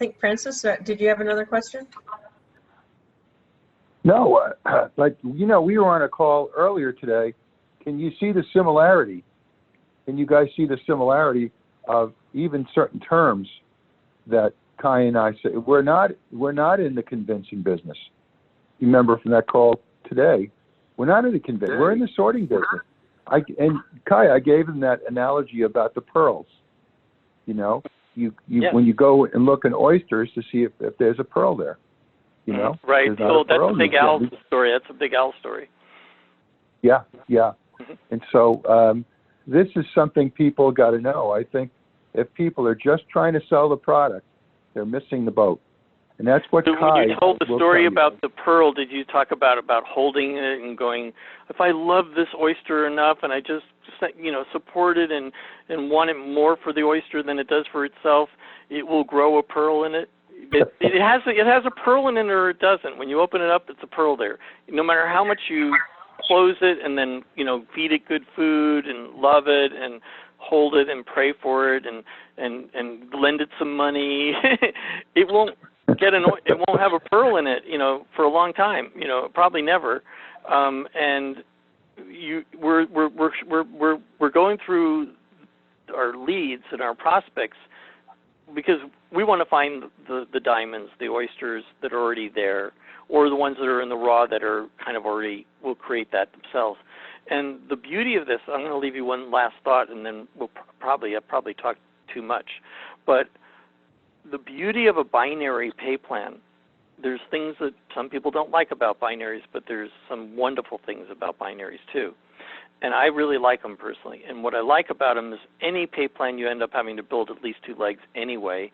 think, Francis, did you have another question? No, we were on a call earlier today. Can you see the similarity? Can you guys see the similarity of even certain terms that Kai and I say? We're not in the convincing business. You remember from that call today, we're not in the convincing. We're in the sorting business. And Kai, I gave him that analogy about the pearls. When you go and look in oysters to see if there's a pearl there. Right. So that's a big Al story. That's a big Al story. Yeah. Mm-hmm. And so this is something people got to know. I think if people are just trying to sell the product, they're missing the boat. And that's what so Kai when you told the story about the pearl, did you talk about holding it and going, if I love this oyster enough and I just support it and want it more for the oyster than it does for itself, it will grow a pearl in it? It has a pearl in it or it doesn't. When you open it up, it's a pearl there. No matter how much you close it and then feed it good food and love it and hold it and pray for it and lend it some money, it won't have a pearl in it, for a long time, probably never. And we're going through our leads and our prospects because we want to find the diamonds, the oysters that are already there, or the ones that are in the raw that are kind of already will create that themselves. And the beauty of this, I'm going to leave you one last thought, and then I've probably talked too much, but the beauty of a binary pay plan, there's things that some people don't like about binaries, but there's some wonderful things about binaries too. And I really like them personally. And what I like about them is any pay plan you end up having to build at least two legs anyway.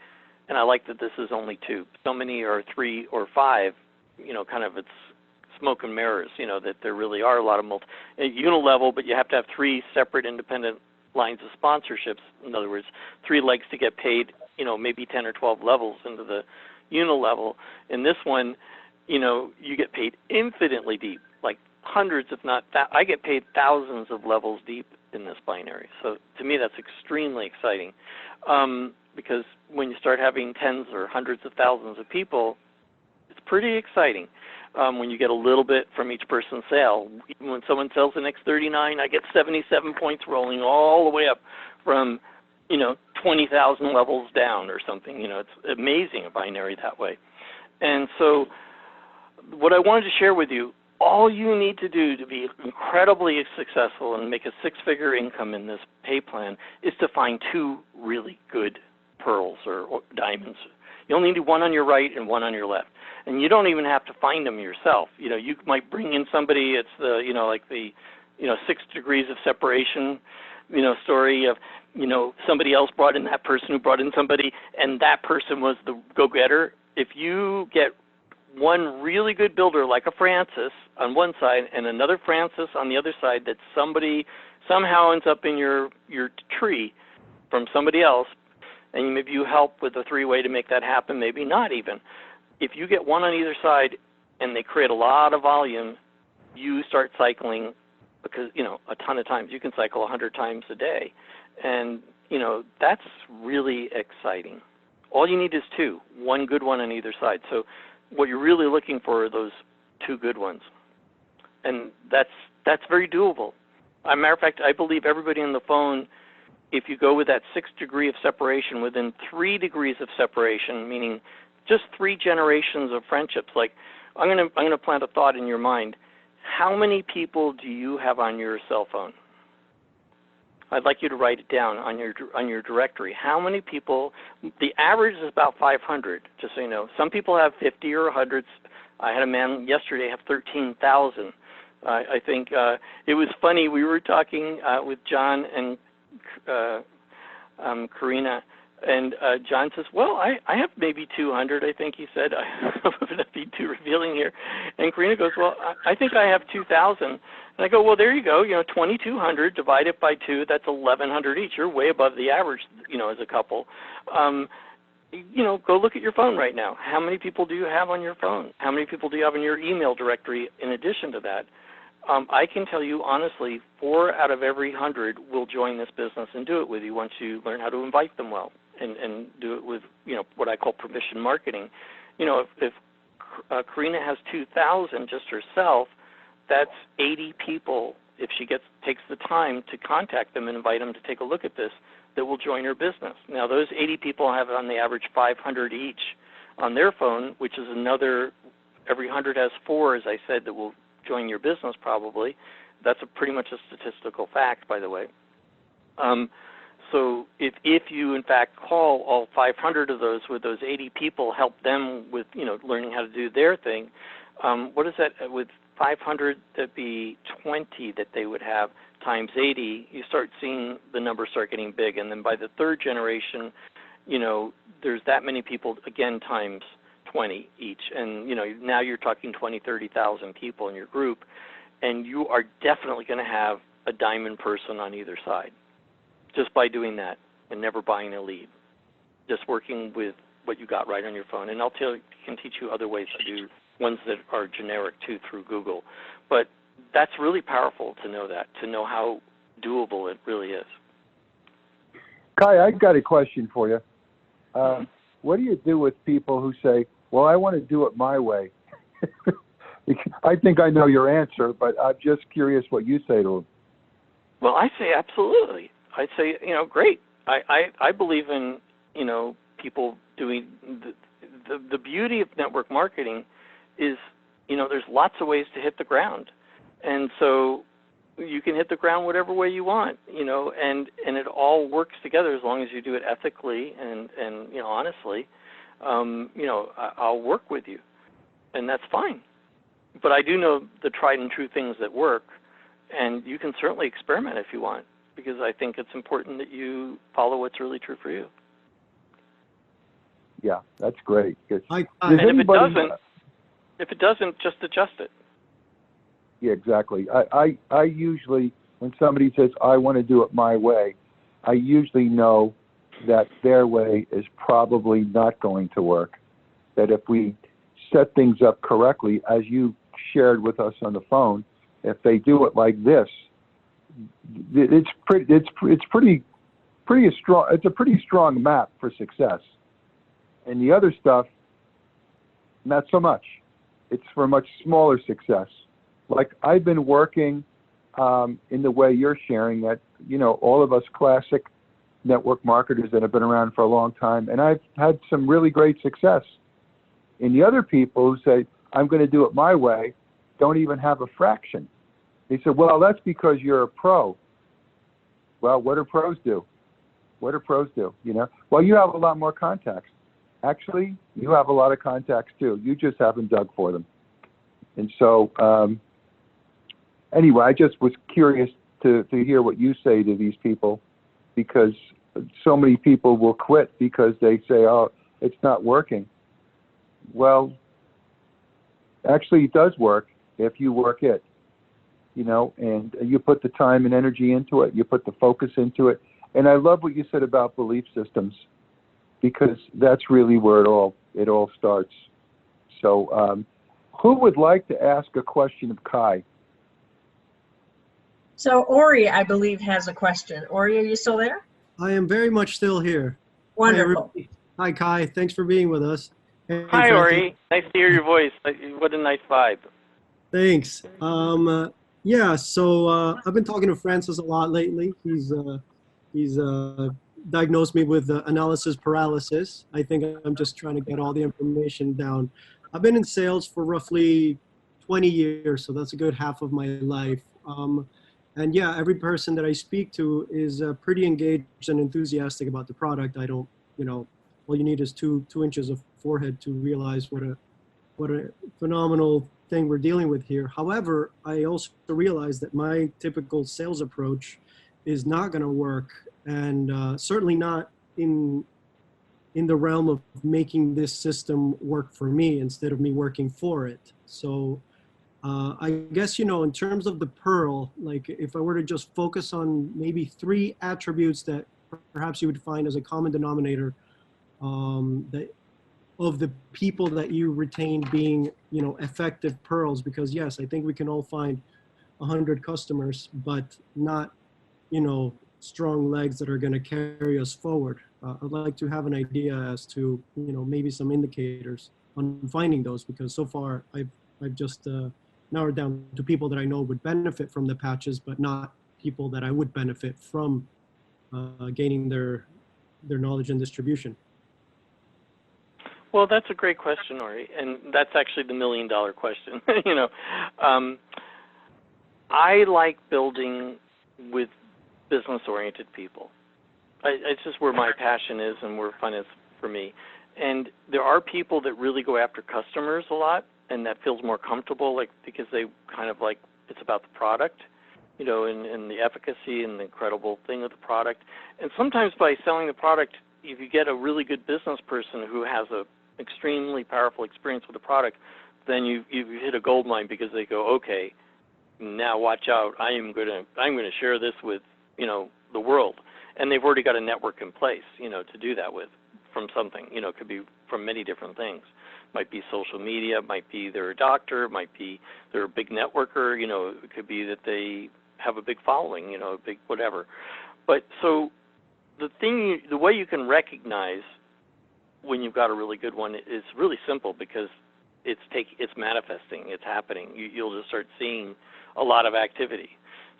And I like that this is only two. So many are 3 or 5, kind of it's smoke and mirrors, that there really are a lot of unilevel, but you have to have 3 separate independent lines of sponsorships. In other words, 3 legs to get paid, maybe 10 or 12 levels into the unilevel. In this one, you get paid infinitely deep, like hundreds, if not I get paid thousands of levels deep in this binary. So to me, that's extremely exciting because when you start having tens or hundreds of thousands of people, it's pretty exciting. When you get a little bit from each person's sale. Even when someone sells an X39, I get 77 points rolling all the way up from, 20,000 levels down or something. It's amazing, a binary that way. And so what I wanted to share with you, all you need to do to be incredibly successful and make a 6-figure income in this pay plan is to find 2 really good pearls or diamonds. You only need one on your right and one on your left. And you don't even have to find them yourself. You might bring in somebody, it's the, like the, 6 degrees of separation, story of, somebody else brought in that person who brought in somebody, and that person was the go-getter. If you get one really good builder like a Francis on one side and another Francis on the other side that somebody somehow ends up in your tree from somebody else, and maybe you help with a 3-way to make that happen, maybe not even. If you get one on either side and they create a lot of volume, you start cycling because, a ton of times. You can cycle 100 times a day. And, that's really exciting. All you need is 2, one good one on either side. So what you're really looking for are those 2 good ones. And that's very doable. As a matter of fact, I believe everybody on the phone, if you go with that 6 degree of separation, within 3 degrees of separation, meaning just 3 generations of friendships, like I'm gonna plant a thought in your mind. How many people do you have on your cell phone? I'd like you to write it down on your directory. How many people? The average is about 500, just so you know. Some people have 50 or 100. I had a man yesterday have 13,000. I think it was funny. We were talking with John and Karina, and John says, well, I have maybe 200, I think he said. I don't know if be too revealing here. And Karina goes, well, I think I have 2,000. And I go, well, there you go. 2,200 divided by 2, that's 1,100 each. You're way above the average, as a couple. Go look at your phone right now. How many people do you have on your phone? How many people do you have in your email directory in addition to that? I can tell you honestly, 4 out of every 100 will join this business and do it with you once you learn how to invite them well. and do it with, what I call permission marketing. If Karina has 2,000 just herself, that's 80 people, if she takes the time to contact them and invite them to take a look at this, that will join her business. Now, those 80 people have on the average 500 each on their phone, which is another, every 100 has 4, as I said, that will join your business probably. That's pretty much a statistical fact, by the way. So if you, in fact, call all 500 of those with those 80 people, help them with, learning how to do their thing, what is that? With 500, that'd be 20 that they would have times 80. You start seeing the numbers start getting big. And then by the third generation, there's that many people, again, times 20 each. And, now you're talking 20, 30,000 people in your group. And you are definitely going to have a diamond person on either side just by doing that and never buying a lead, just working with what you got right on your phone. And can teach you other ways to do ones that are generic, too, through Google. But that's really powerful to know that, to know how doable it really is. Kai, I've got a question for you. What do you do with people who say, well, I want to do it my way? I think I know your answer, but I'm just curious what you say to them. Well, I say absolutely. I say, great. I believe in, people doing the beauty of network marketing is, there's lots of ways to hit the ground. And so you can hit the ground whatever way you want, and it all works together as long as you do it ethically and honestly. I'll work with you, and that's fine. But I do know the tried and true things that work, and you can certainly experiment if you want, because I think it's important that you follow what's really true for you. Yeah, that's great. And if it doesn't, just adjust it. Yeah, exactly. I usually, when somebody says, I want to do it my way, I usually know that their way is probably not going to work. That if we set things up correctly, as you shared with us on the phone, if they do it like this, it's a pretty strong map for success. And the other stuff, not so much. It's for a much smaller success. Like I've been working in the way you're sharing that, all of us classic network marketers that have been around for a long time, and I've had some really great success. And the other people who say, I'm going to do it my way, don't even have a fraction. They said, well, that's because you're a pro. Well, what do pros do? What do pros do? Well, you have a lot more contacts. Actually, you have a lot of contacts too. You just haven't dug for them. And so, anyway, I just was curious to hear what you say to these people, because so many people will quit because they say, oh, it's not working. Well, actually it does work if you work it, and you put the time and energy into it, you put the focus into it. And I love what you said about belief systems, because that's really where it all starts. So who would like to ask a question of Kai? So Ori, I believe, has a question. Ori, are you still there? I am very much still here. Wonderful. Hi, Kai. Thanks for being with us. Hey, Hi, Francis. Ori. Nice to hear your voice. What a nice vibe. Thanks. Yeah, so I've been talking to Francis a lot lately. He's diagnosed me with analysis paralysis. I think I'm just trying to get all the information down. I've been in sales for roughly 20 years, so that's a good half of my life. And yeah, every person that I speak to is pretty engaged and enthusiastic about the product. I don't, all you need is two inches of forehead to realize what a phenomenal thing we're dealing with here. However, I also realize that my typical sales approach is not going to work, and certainly not in the realm of making this system work for me instead of me working for it. So I guess, in terms of the Pearl, like if I were to just focus on maybe 3 attributes that perhaps you would find as a common denominator of the people that you retain being, effective Pearls, because yes, I think we can all find 100 customers, but not, strong legs that are going to carry us forward. I'd like to have an idea as to, maybe some indicators on finding those, because so far I've just narrowed down to people that I know would benefit from the patches, but not people that I would benefit from gaining their knowledge and distribution. Well, that's a great question, Ori, and that's actually the million-dollar question. I like building with business-oriented people. It's just where my passion is and where fun is for me. And there are people that really go after customers a lot, and that feels more comfortable, like, because they kind of like, it's about the product, and the efficacy and the incredible thing of the product. And sometimes by selling the product, if you get a really good business person who has a extremely powerful experience with the product, then you hit a gold mine, because they go, okay, now watch out, I'm going to share this with the world, and they've already got a network in place to do that with, from something. It could be from many different things. Might be social media, might be they're a doctor, might be they're a big networker, it could be that they have a big following, a big whatever. But so the way you can recognize when you've got a really good one is really simple, because it's manifesting, it's happening. You'll just start seeing a lot of activity.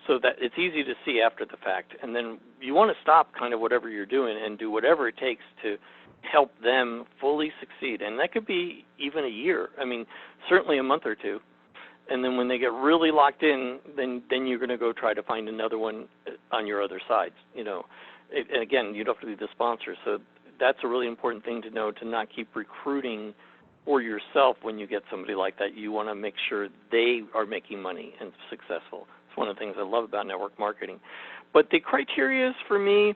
So that it's easy to see after the fact. And then you want to stop kind of whatever you're doing and do whatever it takes to help them fully succeed. And that could be even a year. I mean, certainly a month or two. And then when they get really locked in, then you're going to go try to find another one on your other sides. And again, you don't have to be the sponsor. So that's a really important thing to know, to not keep recruiting for yourself when you get somebody like that. You want to make sure they are making money and successful. It's one of the things I love about network marketing. But the criteria for me,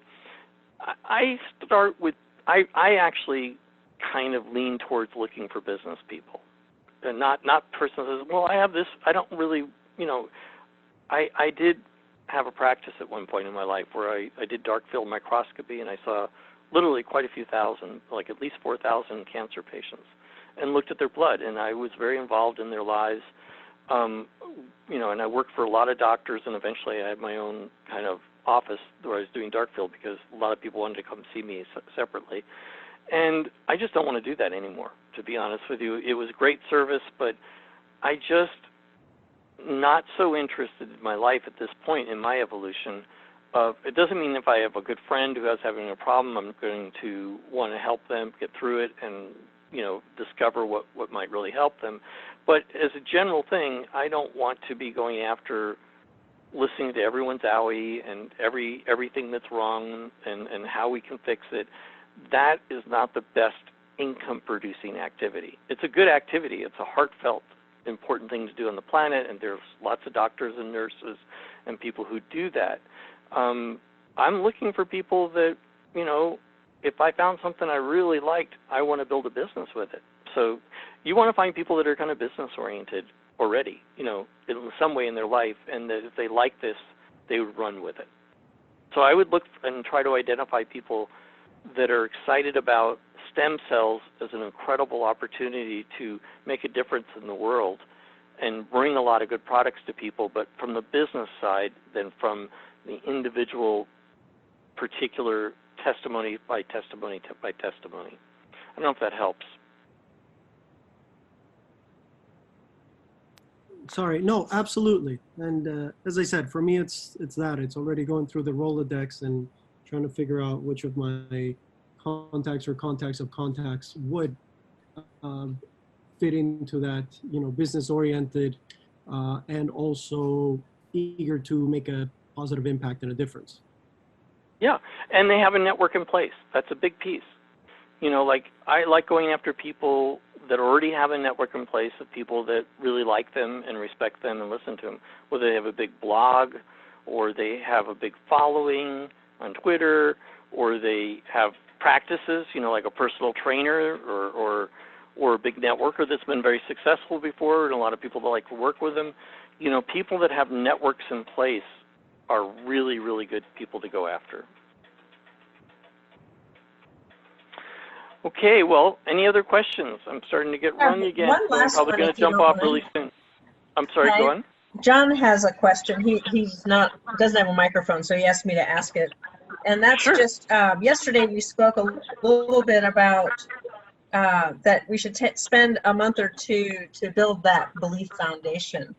I start with, I actually kind of lean towards looking for business people. And not person that says, well, I have this, I don't really, I did have a practice at one point in my life where I did dark field microscopy, and I saw literally quite a few thousand, like at least 4,000 cancer patients, and looked at their blood, and I was very involved in their lives, and I worked for a lot of doctors, and eventually I had my own kind of office where I was doing dark field, because a lot of people wanted to come see me separately. And I just don't want to do that anymore, to be honest with you. It was great service, but I just not so interested in my life at this point in my evolution. It doesn't mean if I have a good friend who is having a problem, I'm going to want to help them get through it and, discover what might really help them. But as a general thing, I don't want to be going after listening to everyone's owie and everything that's wrong and how we can fix it. That is not the best income-producing activity. It's a good activity. It's a heartfelt, important thing to do on the planet, and there's lots of doctors and nurses and people who do that. I'm looking for people that, if I found something I really liked, I want to build a business with it. So you want to find people that are kind of business-oriented already, in some way in their life, and that if they like this, they would run with it. So I would look and try to identify people that are excited about stem cells as an incredible opportunity to make a difference in the world and bring a lot of good products to people, but from the business side than from the individual particular testimony by testimony by testimony. I don't know if that helps. Sorry, no, absolutely. And as I said, for me, it's already going through the Rolodex and trying to figure out which of my contacts or contacts of contacts would fit into that, business-oriented and also eager to make a positive impact and a difference. Yeah, and they have a network in place. That's a big piece. Like I like going after people that already have a network in place of people that really like them and respect them and listen to them, whether they have a big blog or they have a big following on Twitter, or they have practices, like a personal trainer or a big networker that's been very successful before, and a lot of people that like to work with them. People that have networks in place are really, really good people to go after. Okay, well, any other questions? I'm starting to get rung again. One last I'm probably going to jump off really soon. I'm sorry, go on. John has a question. He doesn't have a microphone, so he asked me to ask it. And that's Sure. just, yesterday we spoke a little bit about that we should spend a month or two to build that belief foundation.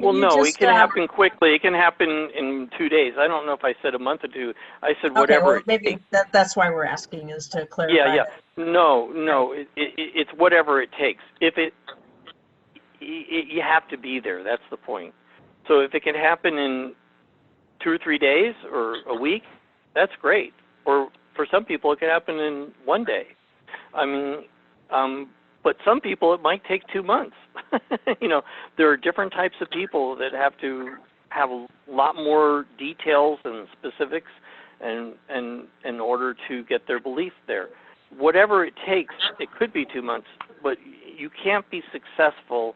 Well, no, it can happen quickly. It can happen in 2 days. I don't know if I said a month or two. I said whatever okay, well, it takes. maybe that's why we're asking, is to clarify. Yeah. No, it's whatever it takes. You have to be there. That's the point. So if it can happen in 2 or 3 days or a week, that's great. Or for some people, it can happen in 1 day. I mean, but some people, it might take 2 months. There are different types of people that have to have a lot more details and specifics and in order to get their belief there. Whatever it takes, it could be 2 months, but you can't be successful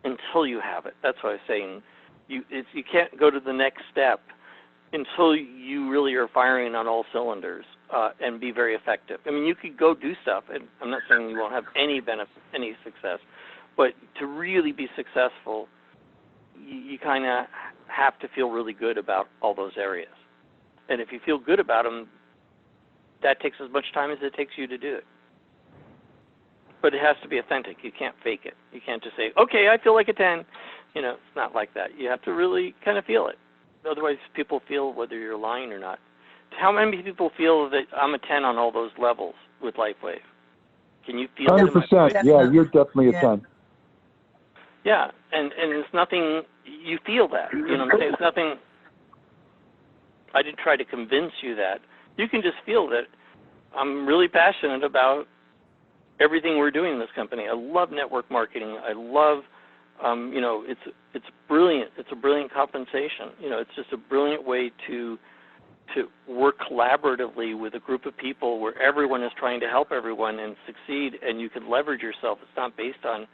until you have it. That's what I was saying. You can't go to the next step until you really are firing on all cylinders and be very effective. I mean, you could go do stuff, and I'm not saying you won't have any benefit, any success, but to really be successful, you kind of have to feel really good about all those areas. And if you feel good about them, that takes as much time as it takes you to do it. But it has to be authentic. You can't fake it. You can't just say, okay, I feel like a 10. It's not like that. You have to really kind of feel it. Otherwise, people feel whether you're lying or not. How many people feel that I'm a 10 on all those levels with LifeWave? Can you feel it? 100%. Yeah, you're definitely a 10. Yeah, and it's nothing, you feel that. You know what I'm saying? It's nothing, I didn't try to convince you that. You can just feel that I'm really passionate about everything we're doing in this company. I love network marketing. I love, it's brilliant. It's a brilliant compensation. It's just a brilliant way to work collaboratively with a group of people where everyone is trying to help everyone and succeed, and you can leverage yourself. It's not based on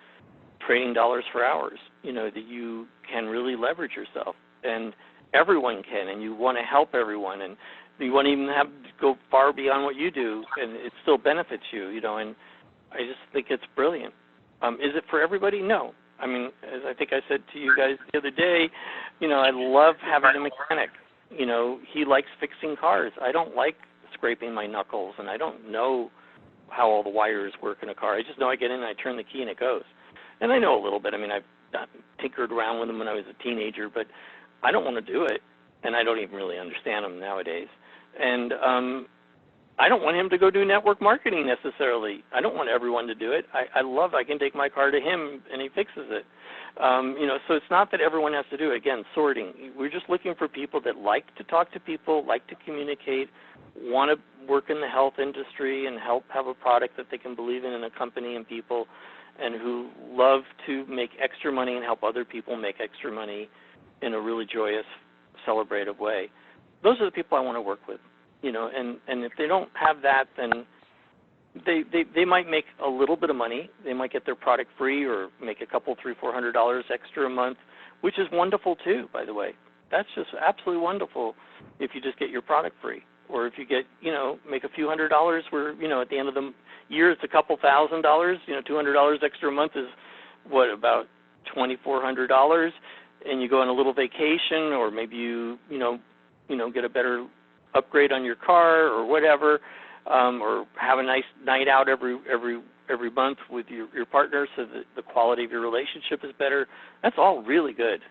trading dollars for hours, that you can really leverage yourself. And everyone can, and you want to help everyone, and you want to even have to go far beyond what you do, and it still benefits you, and I just think it's brilliant. Is it for everybody? No. I mean, as I think I said to you guys the other day, I love having a mechanic. He likes fixing cars. I don't like scraping my knuckles, and I don't know how all the wires work in a car. I just know I get in and I turn the key and it goes. And I know a little bit. I mean, I've tinkered around with them when I was a teenager, but I don't want to do it, and I don't even really understand them nowadays. And I don't want him to go do network marketing necessarily. I don't want everyone to do it. I can take my car to him and he fixes it. So it's not that everyone has to do it. Again, sorting. We're just looking for people that like to talk to people, like to communicate, want to work in the health industry and help have a product that they can believe in a company and people, and who love to make extra money and help other people make extra money in a really joyous, celebrative way. Those are the people I want to work with. And if they don't have that, then they might make a little bit of money. They might get their product free or make a couple, $300-400 extra a month, which is wonderful too, by the way. That's just absolutely wonderful if you just get your product free. Or if you get, make a few $100s where, at the end of the year it's a couple $1,000, $200 extra a month is what, about $2,400, and you go on a little vacation, or maybe you get a better upgrade on your car or whatever, or have a nice night out every month with your partner so that the quality of your relationship is better. That's all really good.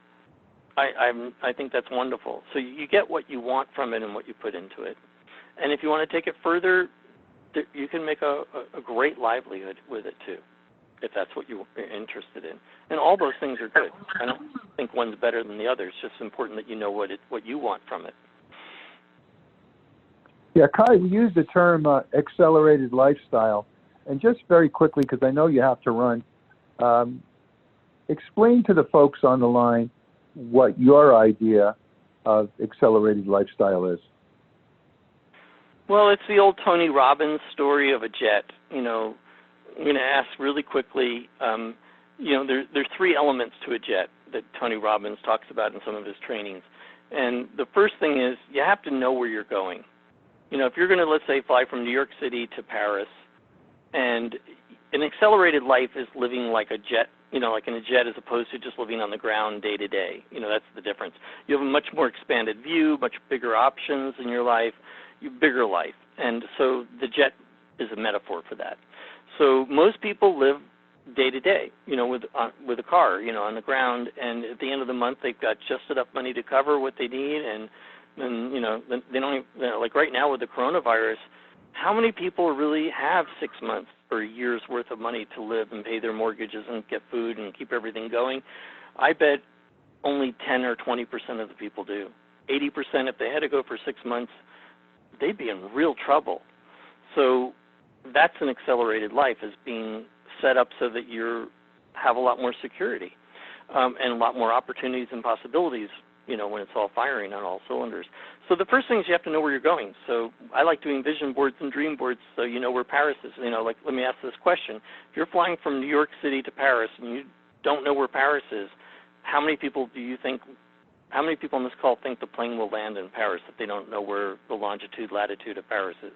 I think that's wonderful. So you get what you want from it and what you put into it. And if you want to take it further, you can make a great livelihood with it too, if that's what you're interested in. And all those things are good. I don't think one's better than the other. It's just important that you know what you want from it. Yeah, Kai, we use the term accelerated lifestyle. And just very quickly, because I know you have to run, explain to the folks on the line what your idea of accelerated lifestyle is. Well, it's the old Tony Robbins story of a jet. I'm going to ask really quickly, there's 3 elements to a jet that Tony Robbins talks about in some of his trainings. And the first thing is you have to know where you're going. If you're going to, let's say, fly from New York City to Paris, and an accelerated life is living like a jet, like in a jet as opposed to just living on the ground day to day. That's the difference. You have a much more expanded view, much bigger options in your life, bigger life. And so the jet is a metaphor for that. So most people live day to day, with a car, on the ground, and at the end of the month they've got just enough money to cover what they need, and they don't even, like right now with the coronavirus, how many people really have 6 months or a year's worth of money to live and pay their mortgages and get food and keep everything going? I bet only 10 or 20% of the people do. 80%, if they had to go for 6 months, they'd be in real trouble. So that's an accelerated life, is being set up so that you have a lot more security and a lot more opportunities and possibilities, when it's all firing on all cylinders. So the first thing is you have to know where you're going. So I like doing vision boards and dream boards so you know where Paris is. Like, let me ask this question. If you're flying from New York City to Paris and you don't know where Paris is, how many people on this call think the plane will land in Paris if they don't know where the longitude, latitude of Paris is?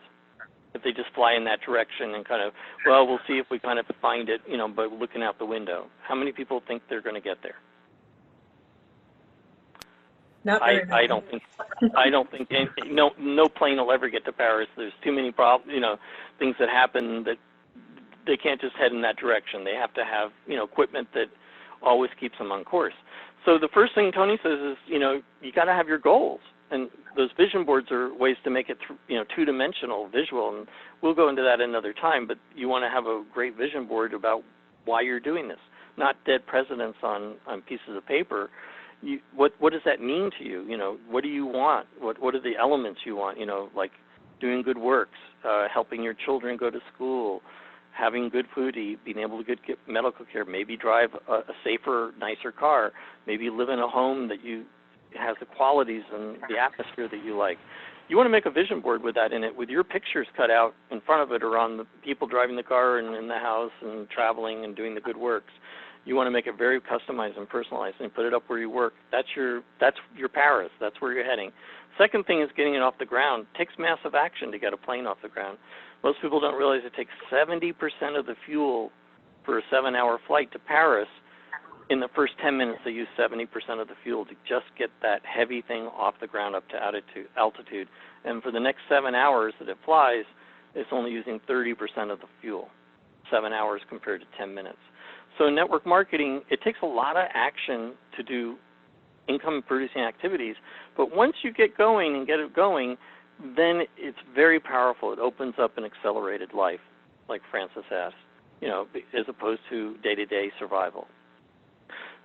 If they just fly in that direction and kind of, we'll see if we kind of find it, by looking out the window. How many people think they're going to get there? Not very many. I don't think no plane will ever get to Paris. There's too many things that happen that they can't just head in that direction. They have to have, equipment that always keeps them on course. So the first thing Tony says is, you got to have your goals. And those vision boards are ways to make it, two-dimensional, visual, and we'll go into that another time. But you want to have a great vision board about why you're doing this, not dead presidents on pieces of paper. What does that mean to you? What do you want? What are the elements you want? Like doing good works, helping your children go to school, having good food to eat, being able to get medical care, maybe drive a safer, nicer car, maybe live in a home that has the qualities and the atmosphere that you like. You want to make a vision board with that in it, with your pictures cut out in front of it or on the people driving the car and in the house and traveling and doing the good works. You want to make it very customized and personalized and put it up where you work. That's your Paris. That's where you're heading. Second thing is getting it off the ground. It takes massive action to get a plane off the ground. Most people don't realize it takes 70% of the fuel for a 7-hour flight to Paris. In the first 10 minutes, they use 70% of the fuel to just get that heavy thing off the ground up to altitude. And for the next 7 hours that it flies, it's only using 30% of the fuel, 7 hours compared to 10 minutes. So network marketing, it takes a lot of action to do income-producing activities. But once you get going and get it going, then it's very powerful. It opens up an accelerated life, like Francis asked, as opposed to day-to-day survival.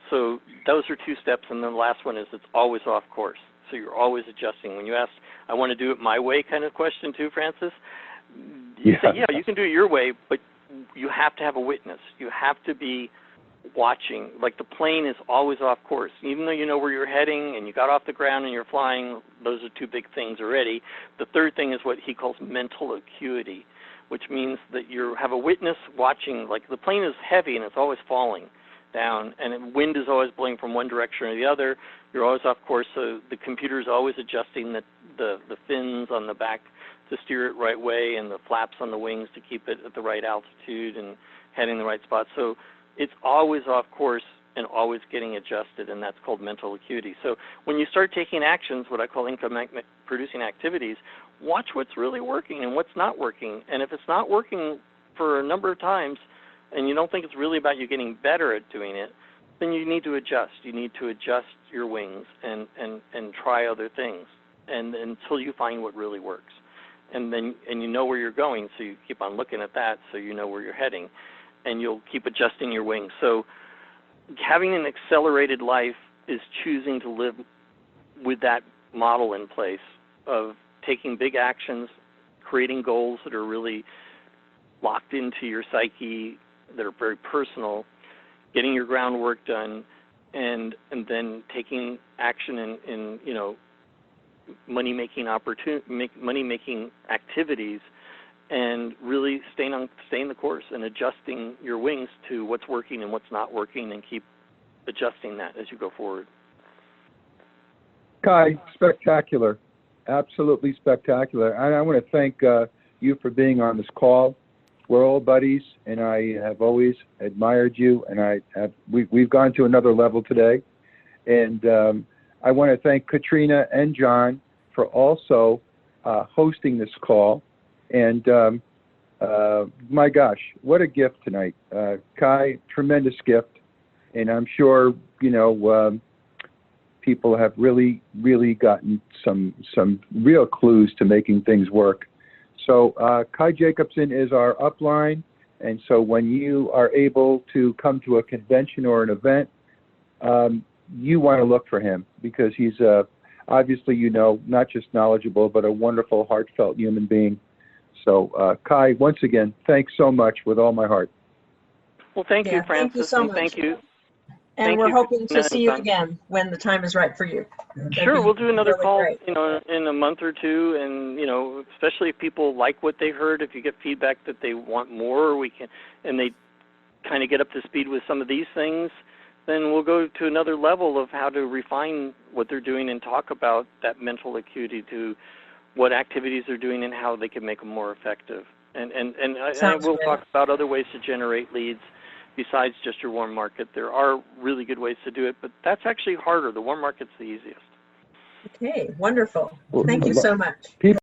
So those are 2 steps, and then the last one is it's always off course. So you're always adjusting. When you ask, I want to do it my way kind of question too, Francis, you say, yeah, you can do it your way, but you have to have a witness. You have to be watching. Like the plane is always off course. Even though you know where you're heading and you got off the ground and you're flying, those are 2 big things already. The third thing is what he calls mental acuity, which means that you have a witness watching. Like the plane is heavy and it's always falling down, and the wind is always blowing from one direction or the other. You're always off course, so the computer is always adjusting the fins on the back to steer it right way and the flaps on the wings to keep it at the right altitude and heading the right spot. So it's always off course and always getting adjusted, and that's called mental acuity. So when you start taking actions, what I call income-producing activities, watch what's really working and what's not working. And if it's not working for a number of times, and you don't think it's really about you getting better at doing it, then you need to adjust. You need to adjust your wings and try other things and until you find what really works. And you know where you're going, so you keep on looking at that so you know where you're heading, and you'll keep adjusting your wings. So having an accelerated life is choosing to live with that model in place of taking big actions, creating goals that are really locked into your psyche, that are very personal, getting your groundwork done, and then taking action in money-making activities, and really staying the course and adjusting your wings to what's working and what's not working, and keep adjusting that as you go forward. Kai, spectacular, absolutely spectacular. I want to thank you for being on this call. we're all buddies, and I have always admired you, and we've gone to another level today. And I want to thank Katharina and John for also hosting this call. And my gosh, what a gift tonight. Kai, tremendous gift. And I'm sure, people have really, really gotten some real clues to making things work. So Kai Jacobson is our upline. And so when you are able to come to a convention or an event, you want to look for him because he's obviously, not just knowledgeable, but a wonderful, heartfelt human being. So Kai, once again, thanks so much with all my heart. Well, thank you, Yeah, Francis. thank you so much. Thank you. And Thank we're you, hoping to Katharina see and you John. again when the time is right for you. That'd Sure, be we'll do another really call, great. in a month or two, and especially if people like what they heard, if you get feedback that they want more, and they kind of get up to speed with some of these things, then we'll go to another level of how to refine what they're doing and talk about that mental acuity to what activities they're doing and how they can make them more effective. And we'll great. talk about other ways to generate leads besides just your warm market. There are really good ways to do it, but that's actually harder. The warm market's the easiest. Okay, wonderful. Well, Thank you so much. People